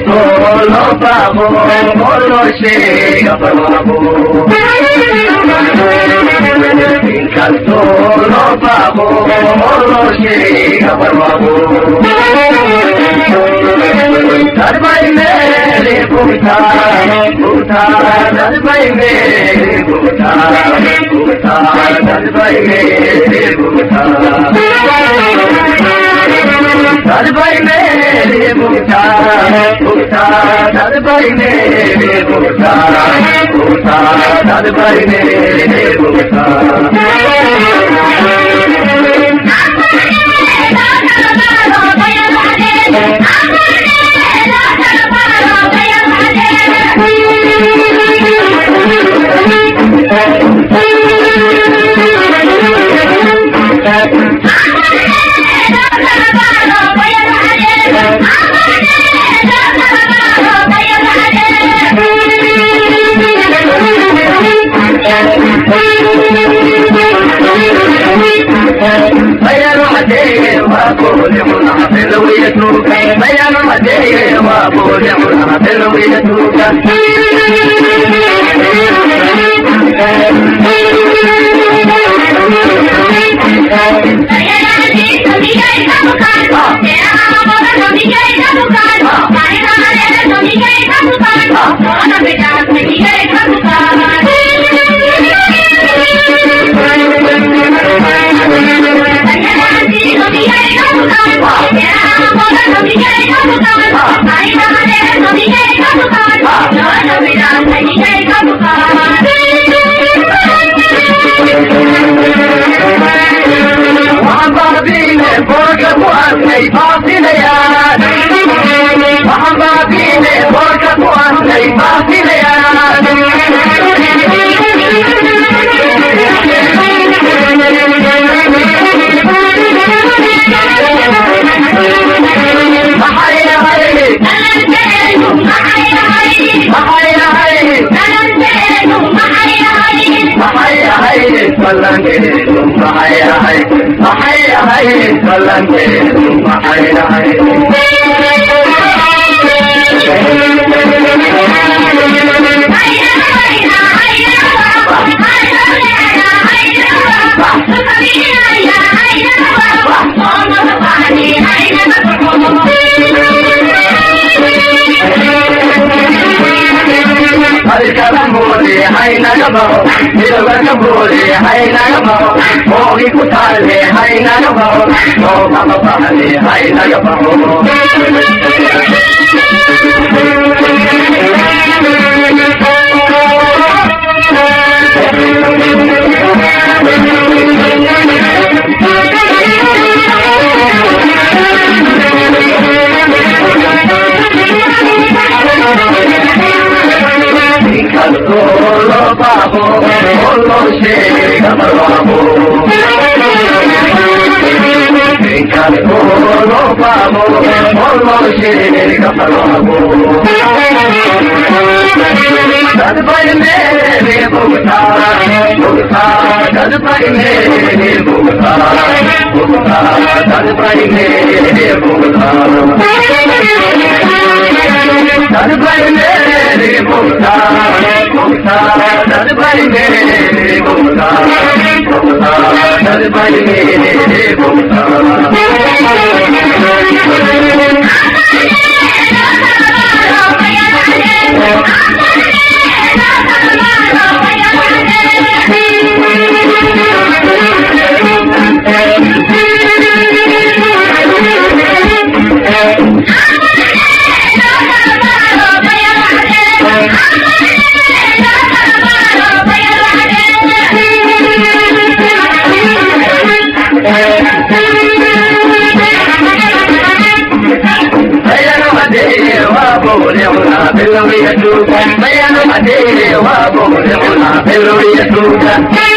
Solo pago por lo llega pago. Solo pago por lo llega pago. Darbai mere puta puta darbai mere puta puta darbai mere puta. Darbai mere puta puta darbai mere puta puta darbai mere puta. بيان عديه وابول يمنع بلويتوك بيان عديه وابول يمنع بلويتوك Hai nagamo, nilagambole, hai nagamo, mogi kutale, hai nagamo, no mama pahale, hai nagamo. Solo pago, solo llega pago. Solo pago, solo llega pago. Darbai mere puta, puta darbai mere puta, puta darbai mere puta. Darbai mere puta, puta darbai mere puta, puta darbai mere puta. Bella